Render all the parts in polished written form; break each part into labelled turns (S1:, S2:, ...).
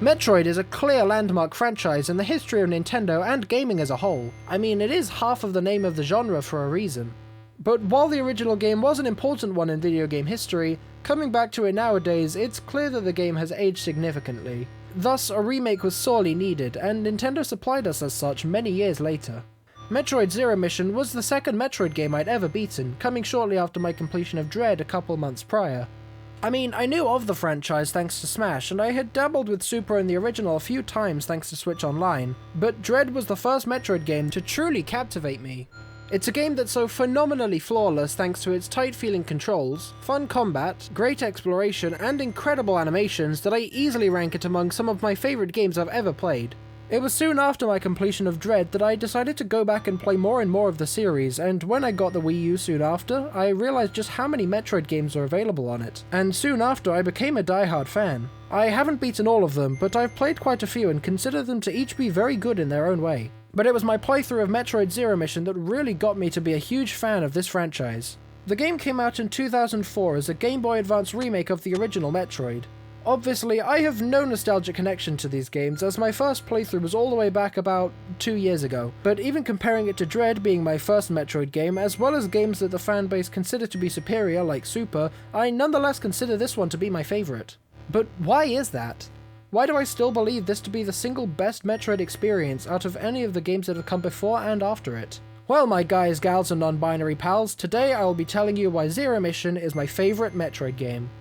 S1: Metroid is a clear landmark franchise in the history of Nintendo and gaming as a whole. I mean, it is half of the name of the genre for a reason. But while the original game was an important one in video game history, coming back to it nowadays, it's clear that the game has aged significantly. Thus, a remake was sorely needed, and Nintendo supplied us as such many years later. Metroid Zero Mission was the second Metroid game I'd ever beaten, coming shortly after my completion of Dread a couple months prior. I mean, I knew of the franchise thanks to Smash, and I had dabbled with Super and the original a few times thanks to Switch Online, but Dread was the first Metroid game to truly captivate me. It's a game that's so phenomenally flawless thanks to its tight-feeling controls, fun combat, great exploration, and incredible animations that I easily rank it among some of my favourite games I've ever played. It was soon after my completion of Dread that I decided to go back and play more and more of the series, and when I got the Wii U soon after, I realised just how many Metroid games are available on it, and soon after I became a die-hard fan. I haven't beaten all of them, but I've played quite a few and consider them to each be very good in their own way. But it was my playthrough of Metroid Zero Mission that really got me to be a huge fan of this franchise. The game came out in 2004 as a Game Boy Advance remake of the original Metroid. Obviously, I have no nostalgic connection to these games, as my first playthrough was all the way back about 2 years ago, but even comparing it to Dread being my first Metroid game, as well as games that the fanbase consider to be superior like Super, I nonetheless consider this one to be my favourite. But why is that? Why do I still believe this to be the single best Metroid experience out of any of the games that have come before and after it? Well, my guys, gals, and non-binary pals, today I will be telling you why Zero Mission is my favourite Metroid game.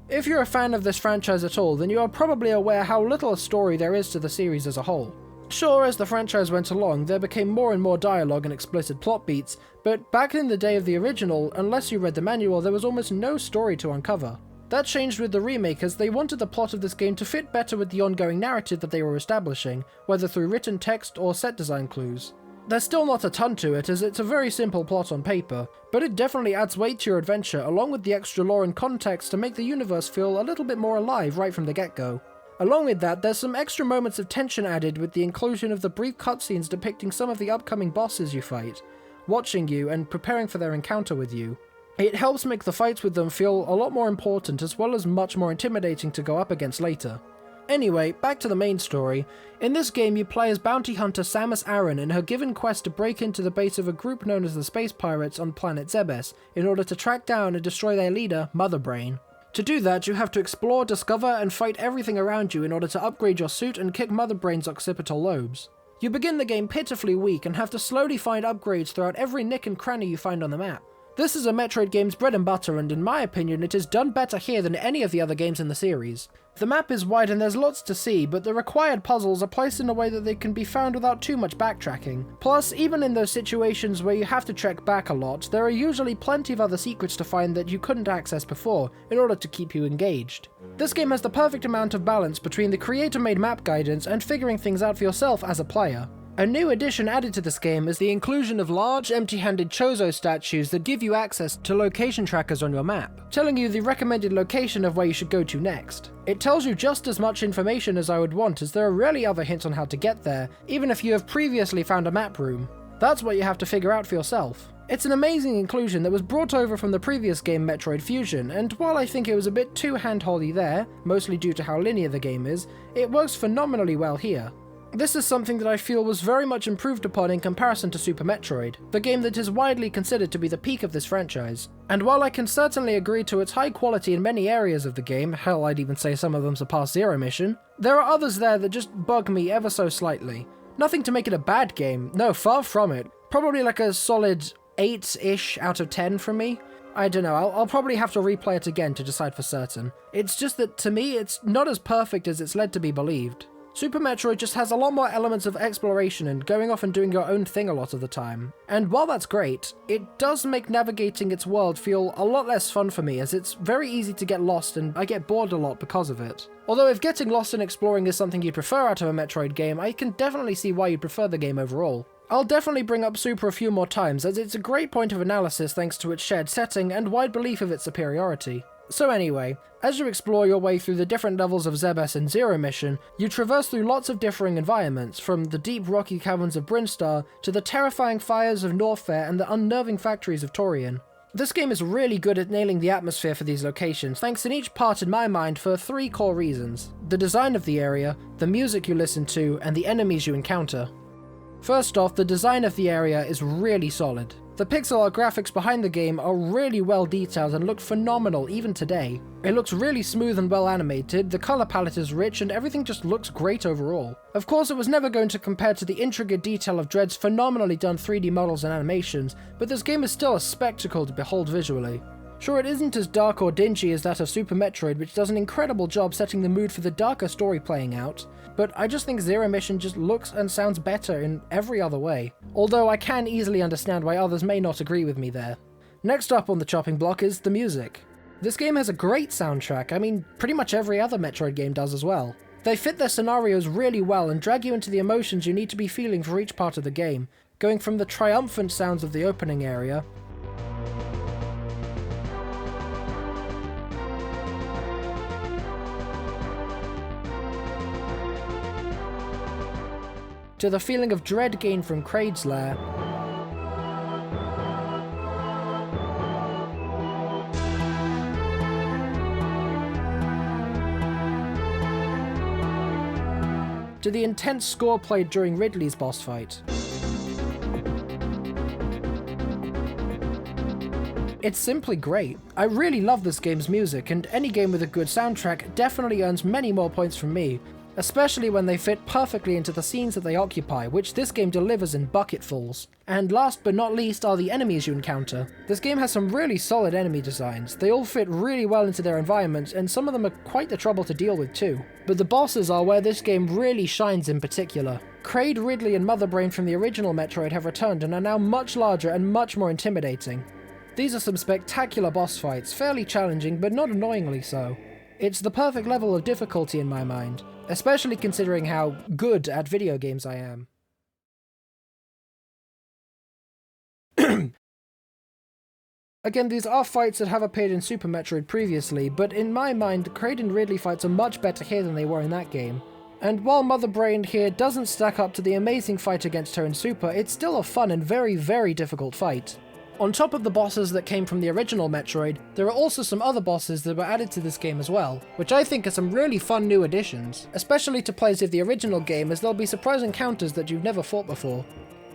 S1: If you're a fan of this franchise at all, then you are probably aware how little a story there is to the series as a whole. Sure, as the franchise went along, there became more and more dialogue and explicit plot beats, but back in the day of the original, unless you read the manual, there was almost no story to uncover. That changed with the remake, as they wanted the plot of this game to fit better with the ongoing narrative that they were establishing, whether through written text or set design clues. There's still not a ton to it, as it's a very simple plot on paper, but it definitely adds weight to your adventure along with the extra lore and context to make the universe feel a little bit more alive right from the get-go. Along with that, there's some extra moments of tension added with the inclusion of the brief cutscenes depicting some of the upcoming bosses you fight, watching you and preparing for their encounter with you. It helps make the fights with them feel a lot more important, as well as much more intimidating to go up against later. Anyway, back to the main story. In this game you play as bounty hunter Samus Aran in her given quest to break into the base of a group known as the Space Pirates on planet Zebes in order to track down and destroy their leader, Mother Brain. To do that, you have to explore, discover, and fight everything around you in order to upgrade your suit and kick Mother Brain's occipital lobes. You begin the game pitifully weak and have to slowly find upgrades throughout every nick and cranny you find on the map. This is a Metroid game's bread and butter, and in my opinion it is done better here than any of the other games in the series. The map is wide and there's lots to see, but the required puzzles are placed in a way that they can be found without too much backtracking. Plus, even in those situations where you have to trek back a lot, there are usually plenty of other secrets to find that you couldn't access before, in order to keep you engaged. This game has the perfect amount of balance between the creator-made map guidance and figuring things out for yourself as a player. A new addition added to this game is the inclusion of large, empty-handed Chozo statues that give you access to location trackers on your map, telling you the recommended location of where you should go to next. It tells you just as much information as I would want, as there are rarely other hints on how to get there, even if you have previously found a map room. That's what you have to figure out for yourself. It's an amazing inclusion that was brought over from the previous game Metroid Fusion, and while I think it was a bit too hand-holdy there, mostly due to how linear the game is, it works phenomenally well here. This is something that I feel was very much improved upon in comparison to Super Metroid, the game that is widely considered to be the peak of this franchise. And while I can certainly agree to its high quality in many areas of the game, hell I'd even say some of them surpass Zero Mission, there are others there that just bug me ever so slightly. Nothing to make it a bad game, no, far from it. Probably like a solid 8-ish out of 10 from me. I don't know, I'll probably have to replay it again to decide for certain. It's just that to me it's not as perfect as it's led to be believed. Super Metroid just has a lot more elements of exploration and going off and doing your own thing a lot of the time. And while that's great, it does make navigating its world feel a lot less fun for me, as it's very easy to get lost and I get bored a lot because of it. Although if getting lost and exploring is something you'd prefer out of a Metroid game, I can definitely see why you'd prefer the game overall. I'll definitely bring up Super a few more times, as it's a great point of analysis thanks to its shared setting and wide belief of its superiority. So anyway, as you explore your way through the different levels of Zebes and Zero Mission, you traverse through lots of differing environments, from the deep rocky caverns of Brinstar to the terrifying fires of Norfair and the unnerving factories of Torian. This game is really good at nailing the atmosphere for these locations, thanks in each part in my mind for 3 core reasons: the design of the area, the music you listen to, and the enemies you encounter. First off, the design of the area is really solid. The pixel art graphics behind the game are really well detailed and look phenomenal even today. It looks really smooth and well animated, the colour palette is rich, and everything just looks great overall. Of course, it was never going to compare to the intricate detail of Dread's phenomenally done 3D models and animations, but this game is still a spectacle to behold visually. Sure, it isn't as dark or dingy as that of Super Metroid, which does an incredible job setting the mood for the darker story playing out, but I just think Zero Mission just looks and sounds better in every other way, although I can easily understand why others may not agree with me there. Next up on the chopping block is the music. This game has a great soundtrack. I mean, pretty much every other Metroid game does as well. They fit their scenarios really well and drag you into the emotions you need to be feeling for each part of the game, going from the triumphant sounds of the opening area, to the feeling of dread gained from Kraid's lair, to the intense score played during Ridley's boss fight. It's simply great. I really love this game's music, and any game with a good soundtrack definitely earns many more points from me, especially when they fit perfectly into the scenes that they occupy, which this game delivers in bucketfuls. And last but not least are the enemies you encounter. This game has some really solid enemy designs. They all fit really well into their environments, and some of them are quite the trouble to deal with too. But the bosses are where this game really shines in particular. Kraid, Ridley, and Mother Brain from the original Metroid have returned and are now much larger and much more intimidating. These are some spectacular boss fights, fairly challenging but not annoyingly so. It's the perfect level of difficulty in my mind, especially considering how good at video games I am. Again, these are fights that have appeared in Super Metroid previously, but in my mind, Kraid and Ridley fights are much better here than they were in that game. And while Mother Brain here doesn't stack up to the amazing fight against her in Super, it's still a fun and very, very difficult fight. On top of the bosses that came from the original Metroid, there are also some other bosses that were added to this game as well, which I think are some really fun new additions, especially to players of the original game, as there'll be surprise encounters that you've never fought before.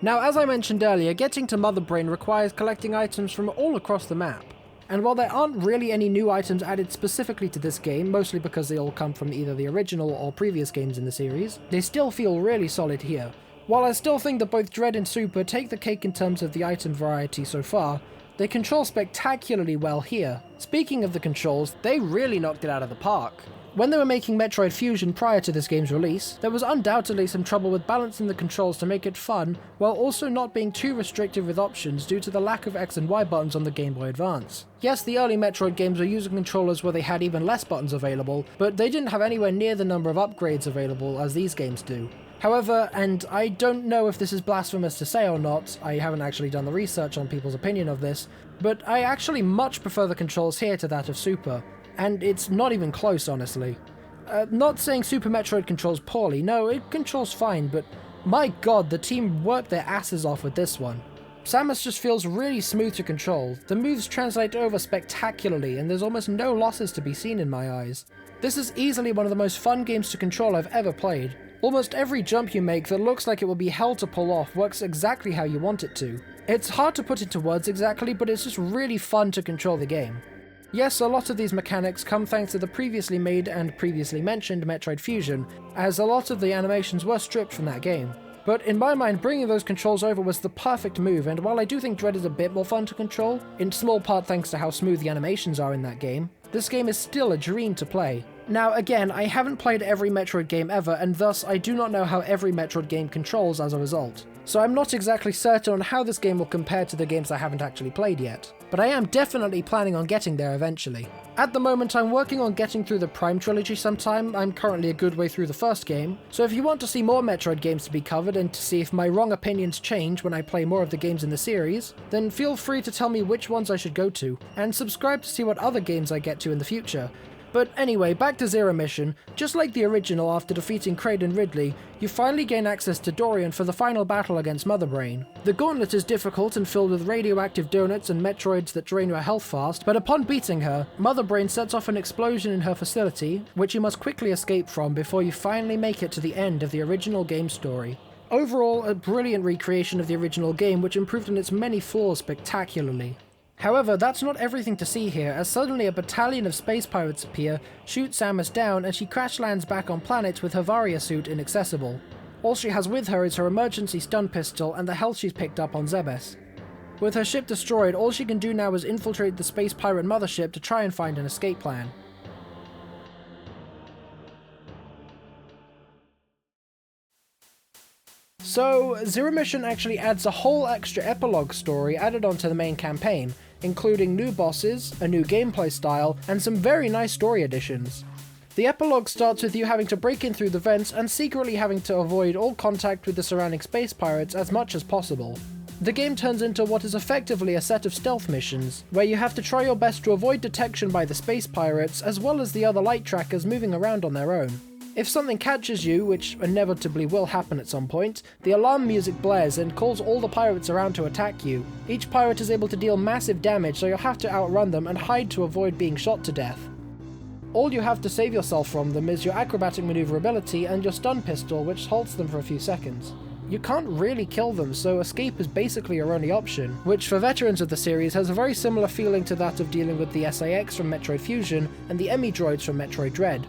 S1: Now, as I mentioned earlier, getting to Mother Brain requires collecting items from all across the map. And while there aren't really any new items added specifically to this game, mostly because they all come from either the original or previous games in the series, they still feel really solid here. While I still think that both Dread and Super take the cake in terms of the item variety so far, they control spectacularly well here. Speaking of the controls, they really knocked it out of the park. When they were making Metroid Fusion prior to this game's release, there was undoubtedly some trouble with balancing the controls to make it fun, while also not being too restrictive with options due to the lack of X and Y buttons on the Game Boy Advance. Yes, the early Metroid games were using controllers where they had even less buttons available, but they didn't have anywhere near the number of upgrades available as these games do. However, and I don't know if this is blasphemous to say or not, I haven't actually done the research on people's opinion of this, but I actually much prefer the controls here to that of Super. And it's not even close, honestly. Not saying Super Metroid controls poorly, no, it controls fine, but my god, the team worked their asses off with this one. Samus just feels really smooth to control, the moves translate over spectacularly, and there's almost no losses to be seen in my eyes. This is easily one of the most fun games to control I've ever played. Almost every jump you make that looks like it will be hell to pull off works exactly how you want it to. It's hard to put into words exactly, but it's just really fun to control the game. Yes, a lot of these mechanics come thanks to the previously made and previously mentioned Metroid Fusion, as a lot of the animations were stripped from that game. But in my mind, bringing those controls over was the perfect move, and while I do think Dread is a bit more fun to control, in small part thanks to how smooth the animations are in that game, this game is still a dream to play. Now again, I haven't played every Metroid game ever, and thus I do not know how every Metroid game controls as a result. So I'm not exactly certain on how this game will compare to the games I haven't actually played yet, but I am definitely planning on getting there eventually. At the moment I'm working on getting through the Prime trilogy sometime. I'm currently a good way through the first game, so if you want to see more Metroid games to be covered and to see if my wrong opinions change when I play more of the games in the series, then feel free to tell me which ones I should go to, and subscribe to see what other games I get to in the future. But anyway, back to Zero Mission. Just like the original, after defeating Kraid and Ridley, you finally gain access to Dorian for the final battle against Mother Brain. The gauntlet is difficult and filled with radioactive donuts and Metroids that drain your health fast, but upon beating her, Mother Brain sets off an explosion in her facility, which you must quickly escape from before you finally make it to the end of the original game story. Overall, a brilliant recreation of the original game, which improved on its many flaws spectacularly. However, that's not everything to see here, as suddenly a battalion of space pirates appear, shoot Samus down, and she crash lands back on planet with her Varia suit inaccessible. All she has with her is her emergency stun pistol and the health she's picked up on Zebes. With her ship destroyed, all she can do now is infiltrate the space pirate mothership to try and find an escape plan. So, Zero Mission actually adds a whole extra epilogue story added onto the main campaign, including new bosses, a new gameplay style, and some very nice story additions. The epilogue starts with you having to break in through the vents and secretly having to avoid all contact with the surrounding space pirates as much as possible. The game turns into what is effectively a set of stealth missions, where you have to try your best to avoid detection by the space pirates as well as the other light trackers moving around on their own. If something catches you, which inevitably will happen at some point, the alarm music blares and calls all the pirates around to attack you. Each pirate is able to deal massive damage, so you'll have to outrun them and hide to avoid being shot to death. All you have to save yourself from them is your acrobatic maneuverability and your stun pistol, which halts them for a few seconds. You can't really kill them, so escape is basically your only option, which for veterans of the series has a very similar feeling to that of dealing with the SAX from Metroid Fusion and the Emmy droids from Metroid Dread.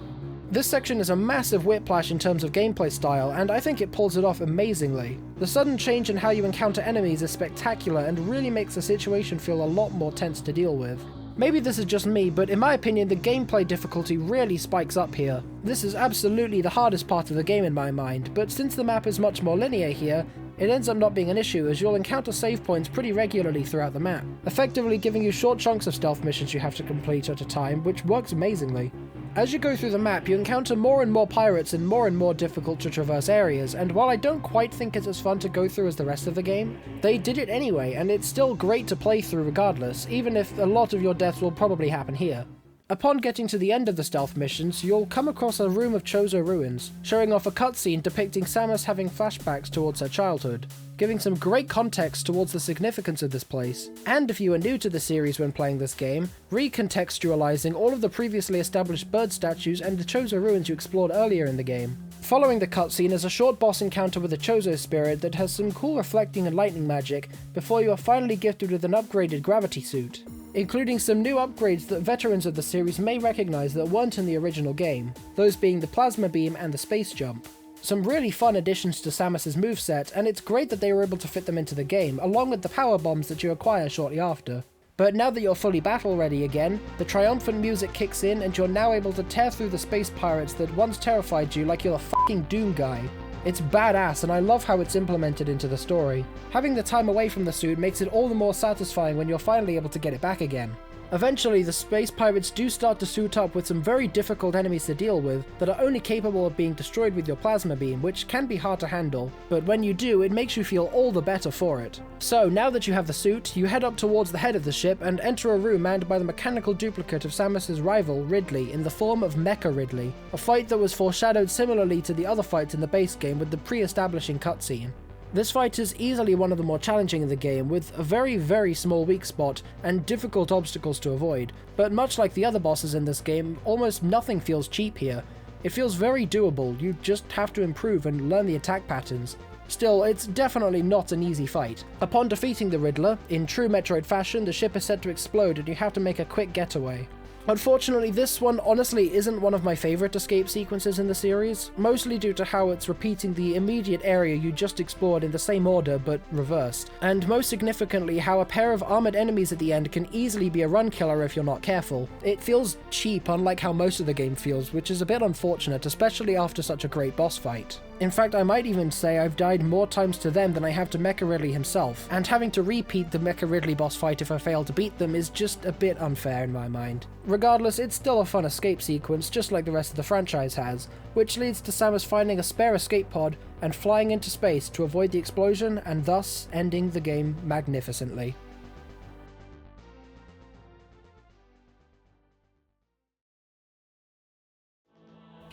S1: This section is a massive whiplash in terms of gameplay style, and I think it pulls it off amazingly. The sudden change in how you encounter enemies is spectacular and really makes the situation feel a lot more tense to deal with. Maybe this is just me, but in my opinion the gameplay difficulty really spikes up here. This is absolutely the hardest part of the game in my mind, but since the map is much more linear here, it ends up not being an issue as you'll encounter save points pretty regularly throughout the map, effectively giving you short chunks of stealth missions you have to complete at a time, which works amazingly. As you go through the map, you encounter more and more pirates in more and more difficult to traverse areas, and while I don't quite think it's as fun to go through as the rest of the game, they did it anyway, and it's still great to play through regardless, even if a lot of your deaths will probably happen here. Upon getting to the end of the stealth missions, you'll come across a room of Chozo ruins, showing off a cutscene depicting Samus having flashbacks towards her childhood, giving some great context towards the significance of this place, and if you are new to the series when playing this game, recontextualizing all of the previously established bird statues and the Chozo ruins you explored earlier in the game. Following the cutscene is a short boss encounter with a Chozo spirit that has some cool reflecting and lightning magic before you are finally gifted with an upgraded gravity suit, including some new upgrades that veterans of the series may recognize that weren't in the original game, those being the plasma beam and the space jump. Some really fun additions to Samus's moveset, and it's great that they were able to fit them into the game, along with the power bombs that you acquire shortly after. But now that you're fully battle ready again, the triumphant music kicks in and you're now able to tear through the space pirates that once terrified you like you're a fucking Doom guy. It's badass, and I love how it's implemented into the story. Having the time away from the suit makes it all the more satisfying when you're finally able to get it back again. Eventually, the space pirates do start to suit up with some very difficult enemies to deal with that are only capable of being destroyed with your plasma beam, which can be hard to handle, but when you do, it makes you feel all the better for it. So, now that you have the suit, you head up towards the head of the ship and enter a room manned by the mechanical duplicate of Samus's rival, Ridley, in the form of Mecha Ridley, a fight that was foreshadowed similarly to the other fights in the base game with the pre-establishing cutscene. This fight is easily one of the more challenging in the game, with a very small weak spot and difficult obstacles to avoid, but much like the other bosses in this game, almost nothing feels cheap here. It feels very doable, you just have to improve and learn the attack patterns. Still, it's definitely not an easy fight. Upon defeating the Riddler, in true Metroid fashion, the ship is set to explode and you have to make a quick getaway. Unfortunately, this one honestly isn't one of my favourite escape sequences in the series, mostly due to how it's repeating the immediate area you just explored in the same order but reversed, and most significantly how a pair of armoured enemies at the end can easily be a run killer if you're not careful. It feels cheap, unlike how most of the game feels, which is a bit unfortunate, especially after such a great boss fight. In fact, I might even say I've died more times to them than I have to Mecha Ridley himself, and having to repeat the Mecha Ridley boss fight if I fail to beat them is just a bit unfair in my mind. Regardless, it's still a fun escape sequence just like the rest of the franchise has, which leads to Samus finding a spare escape pod and flying into space to avoid the explosion and thus ending the game magnificently.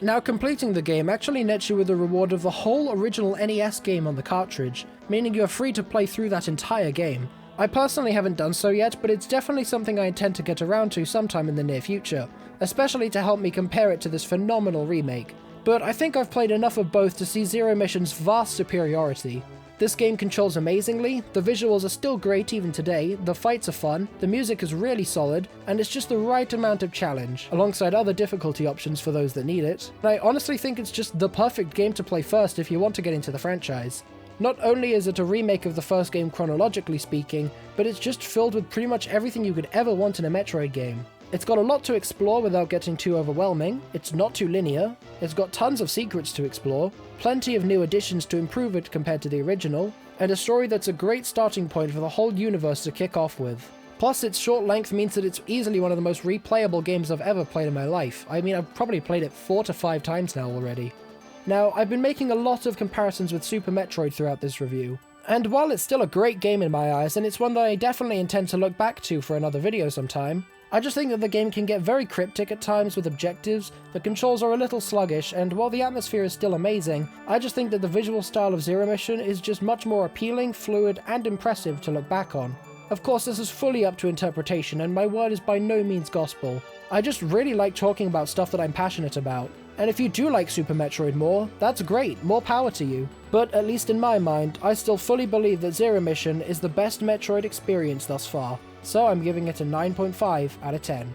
S1: Now, completing the game actually nets you with the reward of the whole original NES game on the cartridge, meaning you are free to play through that entire game. I personally haven't done so yet, but it's definitely something I intend to get around to sometime in the near future, especially to help me compare it to this phenomenal remake. But I think I've played enough of both to see Zero Mission's vast superiority. This game controls amazingly, the visuals are still great even today, the fights are fun, the music is really solid, and it's just the right amount of challenge, alongside other difficulty options for those that need it. And I honestly think it's just the perfect game to play first if you want to get into the franchise. Not only is it a remake of the first game chronologically speaking, but it's just filled with pretty much everything you could ever want in a Metroid game. It's got a lot to explore without getting too overwhelming, it's not too linear, it's got tons of secrets to explore, plenty of new additions to improve it compared to the original, and a story that's a great starting point for the whole universe to kick off with. Plus, its short length means that it's easily one of the most replayable games I've ever played in my life. I mean, I've probably played it 4 to 5 times now already. Now, I've been making a lot of comparisons with Super Metroid throughout this review, and while it's still a great game in my eyes, and it's one that I definitely intend to look back to for another video sometime, I just think that the game can get very cryptic at times with objectives, the controls are a little sluggish, and while the atmosphere is still amazing, I just think that the visual style of Zero Mission is just much more appealing, fluid, and impressive to look back on. Of course, this is fully up to interpretation, and my word is by no means gospel. I just really like talking about stuff that I'm passionate about. And if you do like Super Metroid more, that's great, more power to you. But at least in my mind, I still fully believe that Zero Mission is the best Metroid experience thus far, so I'm giving it a 9.5 out of 10.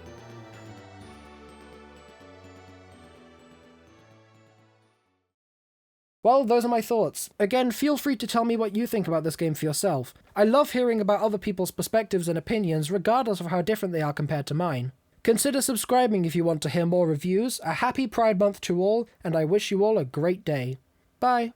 S1: Well, those are my thoughts. Again, feel free to tell me what you think about this game for yourself. I love hearing about other people's perspectives and opinions, regardless of how different they are compared to mine. Consider subscribing if you want to hear more reviews. A happy Pride Month to all, and I wish you all a great day. Bye.